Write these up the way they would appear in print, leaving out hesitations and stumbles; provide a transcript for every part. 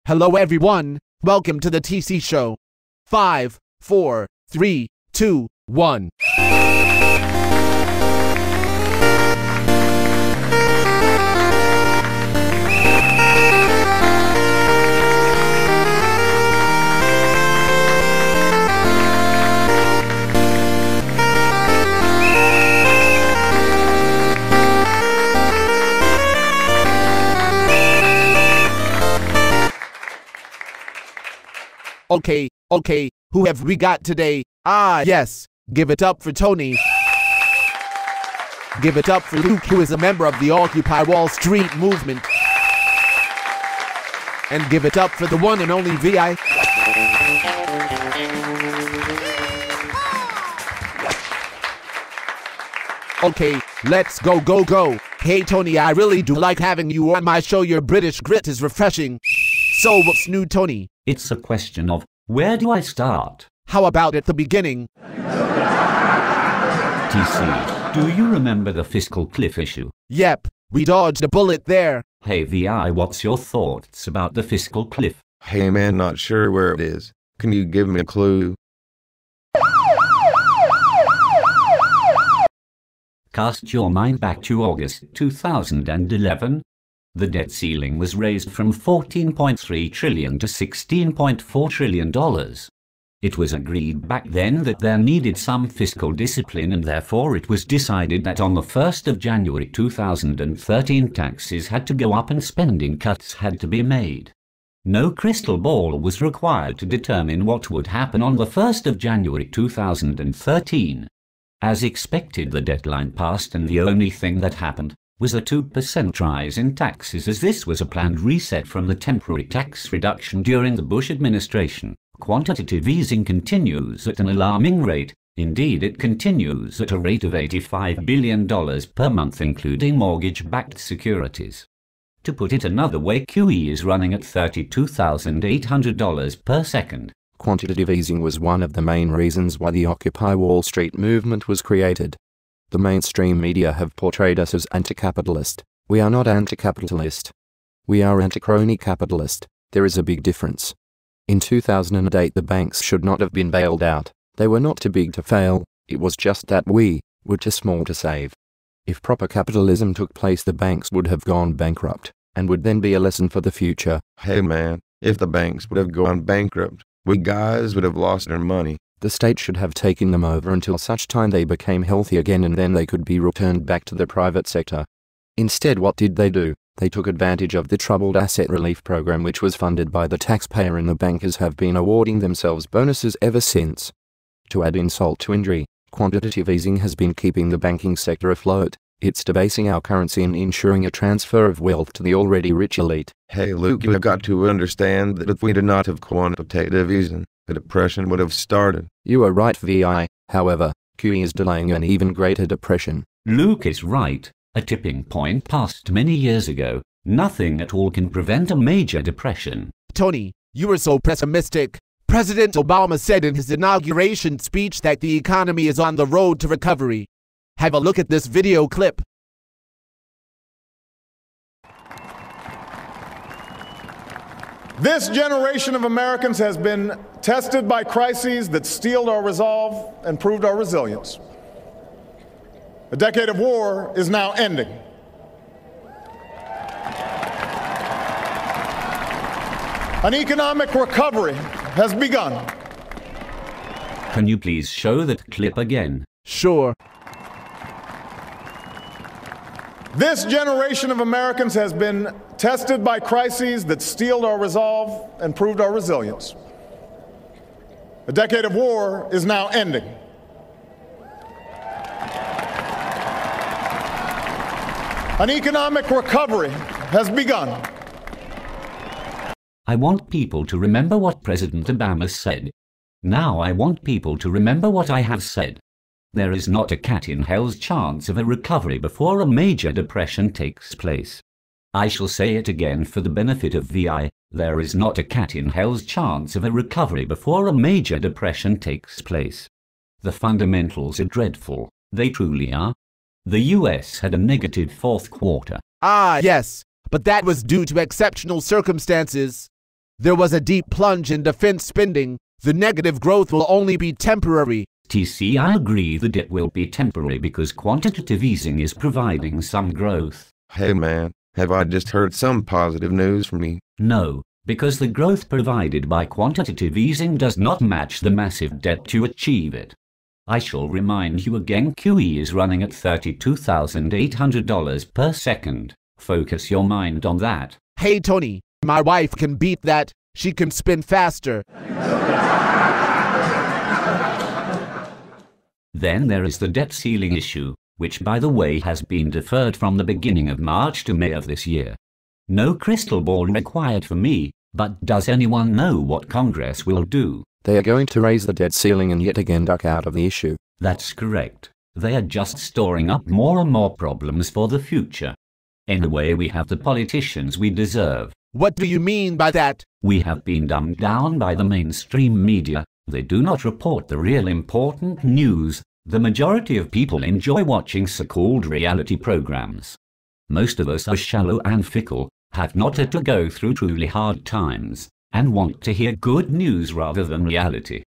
Hello everyone, welcome to the TC show. 5, 4, 3, 2, 1. Okay, who have we got today? Ah, yes, give it up for Tony. Give it up for Luke, who is a member of the Occupy Wall Street movement. And give it up for the one and only VI. Okay, let's go. Hey Tony, I really do like having you on my show. Your British grit is refreshing. So what's new, Tony? It's a question of, where do I start? How about at the beginning? TC, do you remember the fiscal cliff issue? Yep, we dodged a bullet there. Hey VI, what's your thoughts about the fiscal cliff? Hey man, not sure where it is. Can you give me a clue? Cast your mind back to August 2011. The debt ceiling was raised from $14.3 trillion to $16.4 trillion. It was agreed back then that there needed some fiscal discipline, and therefore it was decided that on the 1st of January 2013 taxes had to go up and spending cuts had to be made. No crystal ball was required to determine what would happen on the 1st of January 2013. As expected, the deadline passed, and the only thing that happened was a 2% rise in taxes, as this was a planned reset from the temporary tax reduction during the Bush administration. Quantitative easing continues at an alarming rate. Indeed, it continues at a rate of $85 billion per month, including mortgage-backed securities. To put it another way, QE is running at $32,800 per second. Quantitative easing was one of the main reasons why the Occupy Wall Street movement was created. The mainstream media have portrayed us as anti-capitalist. We are not anti-capitalist. We are anti-crony capitalist. There is a big difference. In 2008, the banks should not have been bailed out. They were not too big to fail. It was just that we were too small to save. If proper capitalism took place, the banks would have gone bankrupt, and would then be a lesson for the future. Hey man, if the banks would have gone bankrupt, we guys would have lost our money. The state should have taken them over until such time they became healthy again, and then they could be returned back to the private sector. Instead, what did they do? They took advantage of the Troubled Asset Relief Program, which was funded by the taxpayer, and the bankers have been awarding themselves bonuses ever since. To add insult to injury, quantitative easing has been keeping the banking sector afloat. It's debasing our currency and ensuring a transfer of wealth to the already rich elite. Hey Luke, you have got to understand that if we did not have quantitative easing, the depression would have started. You are right, VI. However, QE is delaying an even greater depression. Luke is right. A tipping point passed many years ago. Nothing at all can prevent a major depression. Tony, you are so pessimistic. President Obama said in his inauguration speech that the economy is on the road to recovery. Have a look at this video clip. This generation of Americans has been tested by crises that steeled our resolve and proved our resilience. A decade of war is now ending. An economic recovery has begun. Can you please show that clip again? Sure. This generation of Americans has been tested by crises that steeled our resolve and proved our resilience. A decade of war is now ending. An economic recovery has begun. I want people to remember what President Obama said. Now I want people to remember what I have said. There is not a cat in hell's chance of a recovery before a major depression takes place. I shall say it again for the benefit of VI. There is not a cat in hell's chance of a recovery before a major depression takes place. The fundamentals are dreadful. They truly are. The US had a negative fourth quarter. Ah, yes, but that was due to exceptional circumstances. There was a deep plunge in defense spending. The negative growth will only be temporary. TC, I agree that it will be temporary because quantitative easing is providing some growth. Hey man, have I just heard some positive news from you? No, because the growth provided by quantitative easing does not match the massive debt to achieve it. I shall remind you again, QE is running at $32,800 per second. Focus your mind on that. Hey Tony, my wife can beat that. She can spin faster. Then there is the debt ceiling issue, which by the way has been deferred from the beginning of March to May of this year. No crystal ball required for me, but does anyone know what Congress will do? They are going to raise the debt ceiling and yet again duck out of the issue. That's correct. They are just storing up more and more problems for the future. Anyway, we have the politicians we deserve. What do you mean by that? We have been dumbed down by the mainstream media. They do not report the real important news. The majority of people enjoy watching so-called reality programs. Most of us are shallow and fickle, have not had to go through truly hard times, and want to hear good news rather than reality.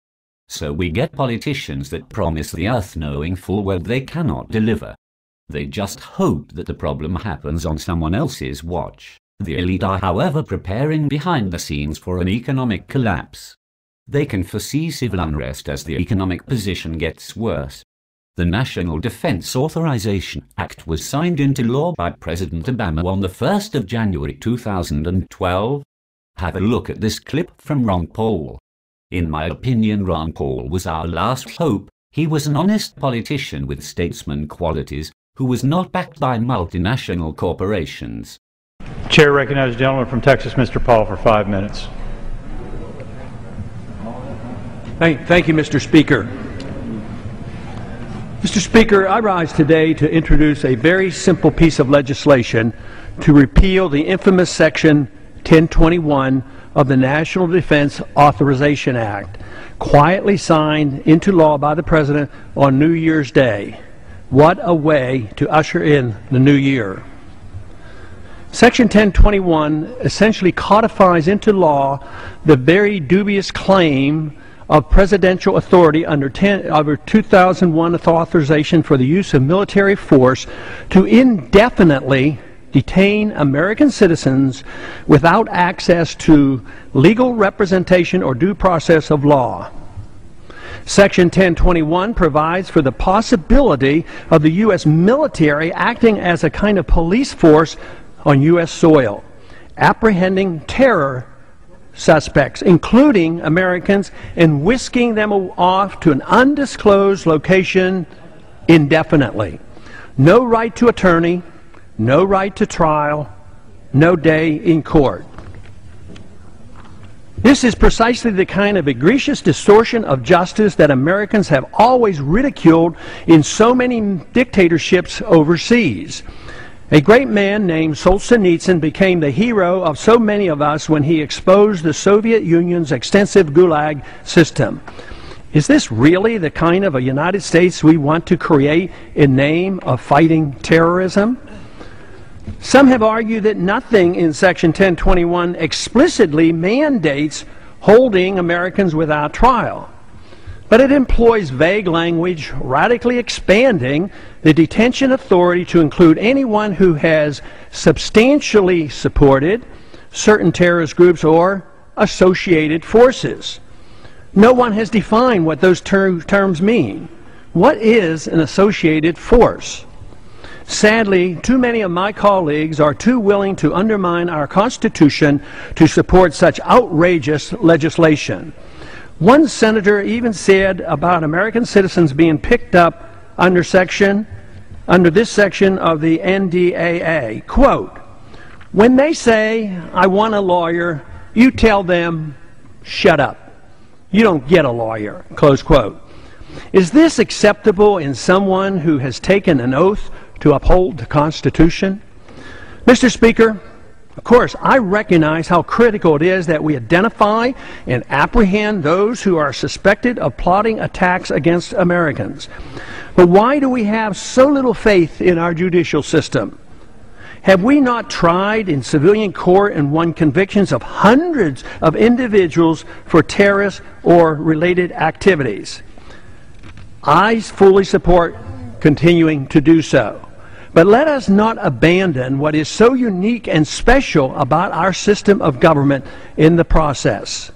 So we get politicians that promise the earth knowing full well they cannot deliver. They just hope that the problem happens on someone else's watch. The elite are, however, preparing behind the scenes for an economic collapse. They can foresee civil unrest as the economic position gets worse. The National Defense Authorization Act was signed into law by President Obama on the 1st of January 2012. Have a look at this clip from Ron Paul. In my opinion, Ron Paul was our last hope. He was an honest politician with statesman qualities who was not backed by multinational corporations. Chair recognizes the gentleman from Texas, Mr. Paul, for 5 minutes. Thank you, Mr. Speaker. Mr. Speaker, I rise today to introduce a very simple piece of legislation to repeal the infamous Section 1021 of the National Defense Authorization Act, quietly signed into law by the President on New Year's Day. What a way to usher in the new year. Section 1021 essentially codifies into law the very dubious claim of presidential authority under 2001 authorization for the use of military force to indefinitely detain American citizens without access to legal representation or due process of law. Section 1021 provides for the possibility of the U.S. military acting as a kind of police force on U.S. soil, apprehending terror suspects, including Americans, and whisking them off to an undisclosed location indefinitely. No right to attorney, no right to trial, no day in court. This is precisely the kind of egregious distortion of justice that Americans have always ridiculed in so many dictatorships overseas. A great man named Solzhenitsyn became the hero of so many of us when he exposed the Soviet Union's extensive Gulag system. Is this really the kind of a United States we want to create in name of fighting terrorism? Some have argued that nothing in Section 1021 explicitly mandates holding Americans without trial, but it employs vague language, radically expanding the detention authority to include anyone who has substantially supported certain terrorist groups or associated forces. No one has defined what those terms mean. What is an associated force? Sadly, too many of my colleagues are too willing to undermine our Constitution to support such outrageous legislation. One senator even said about American citizens being picked up under this section of the NDAA, quote, "When they say, 'I want a lawyer,' you tell them, 'Shut up. You don't get a lawyer,'" close quote. Is this acceptable in someone who has taken an oath to uphold the Constitution? Mr. Speaker, of course, I recognize how critical it is that we identify and apprehend those who are suspected of plotting attacks against Americans. But why do we have so little faith in our judicial system? Have we not tried in civilian court and won convictions of hundreds of individuals for terrorist or related activities? I fully support continuing to do so. But let us not abandon what is so unique and special about our system of government in the process.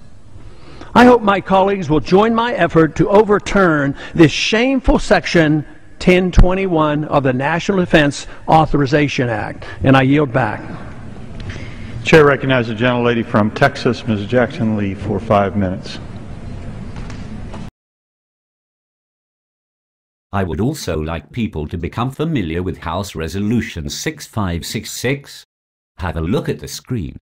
I hope my colleagues will join my effort to overturn this shameful Section 1021 of the National Defense Authorization Act. And I yield back. Chair recognizes the gentlelady from Texas, Ms. Jackson Lee, for 5 minutes. I would also like people to become familiar with House Resolution 6566. Have a look at the screen.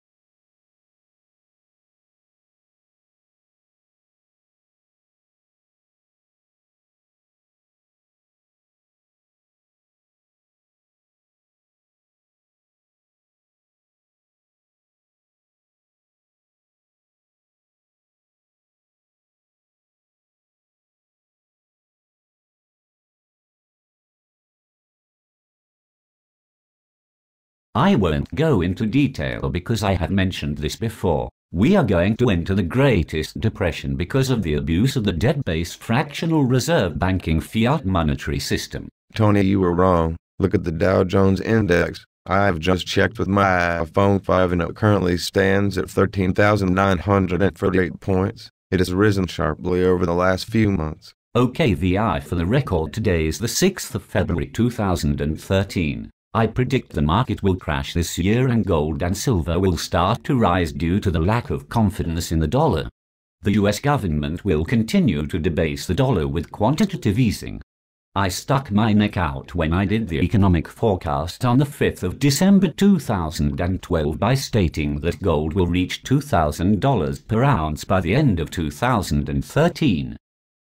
I won't go into detail because I have mentioned this before. We are going to enter the greatest depression because of the abuse of the debt-based fractional reserve banking fiat monetary system. Tony, you were wrong. Look at the Dow Jones Index. I've just checked with my iPhone 5 and it currently stands at 13,948 points. It has risen sharply over the last few months. Okay, VI, for the record, today is the 6th of February 2013. I predict the market will crash this year and gold and silver will start to rise due to the lack of confidence in the dollar. The US government will continue to debase the dollar with quantitative easing. I stuck my neck out when I did the economic forecast on the 5th of December 2012 by stating that gold will reach $2,000 per ounce by the end of 2013.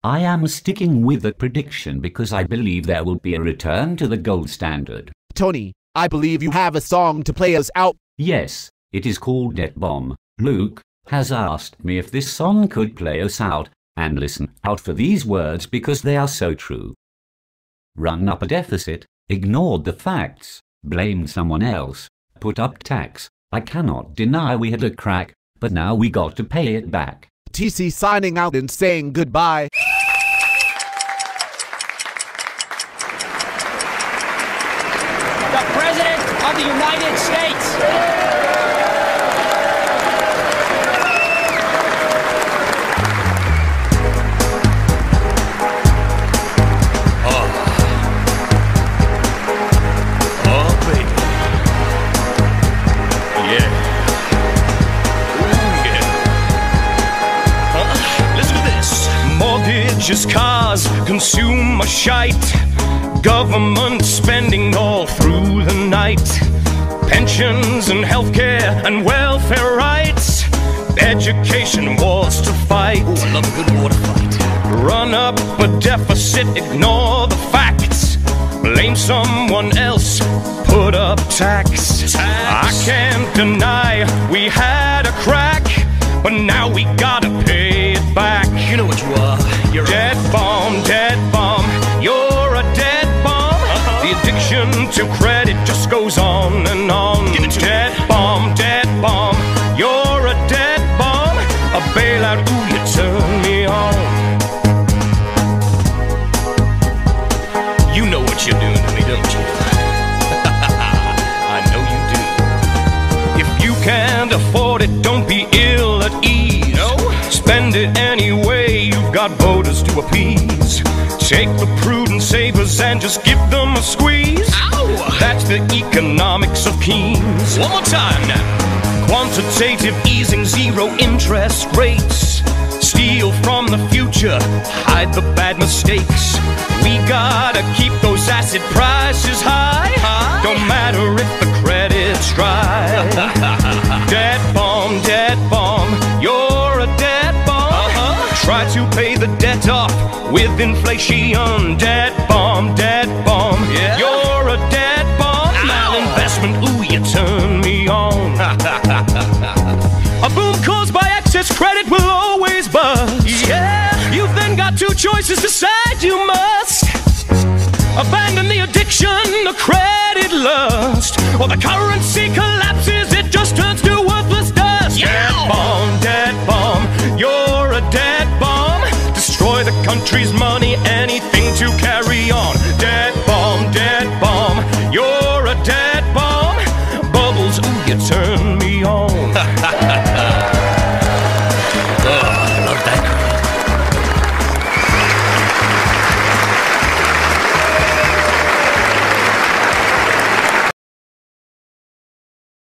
I am sticking with that prediction because I believe there will be a return to the gold standard. Tony, I believe you have a song to play us out. Yes, it is called Debt Bomb. Luke has asked me if this song could play us out, and listen out for these words because they are so true. Run up a deficit, ignored the facts, blamed someone else, put up tax. I cannot deny we had a crack, but now we got to pay it back. TC signing out and saying goodbye. The President of the United States. Oh, baby. Yeah. Ooh, yeah. Listen to this. Mortgages, cars, consumer shite. Government spending all through the night. Pensions and healthcare and welfare rights. Education wars to fight. Ooh, I love a good war to fight. Run up a deficit, ignore the facts. Blame someone else, put up tax. I can't deny we had a crack, but now we gotta pay it back. You know what you are. You're debt bomb, debt bomb. You're a debt bomb. The addiction to credit just goes on and on. Debt bomb, debt bomb. You're a debt bomb. A bailout, ooh, you turn me on. You know what you're doing to me, don't you? I know you do. If you can't afford it, don't be ill at ease. No. Spend it anyway, you've got voters to appease. Take the prudent savers and just give them a squeeze. Ow. That's the economics of Keynes. One more time now. Quantitative easing, zero interest rates. Steal from the future, hide the bad mistakes. We gotta keep those asset prices high. Don't matter if the credit's dry. Debt bomb, you're a debt bomb. Try to pay the debt off with inflation. Debt bomb, yeah. You're a debt bomb. Malinvestment, ooh, you turn me on. A boom caused by excess credit will always bust. Yeah. You've then got two choices, decide you must abandon the addiction, the credit lust, Or the currency collapses, it just turns to worthless dust. Dead bomb, you're a dead bomb. Destroy the country's money.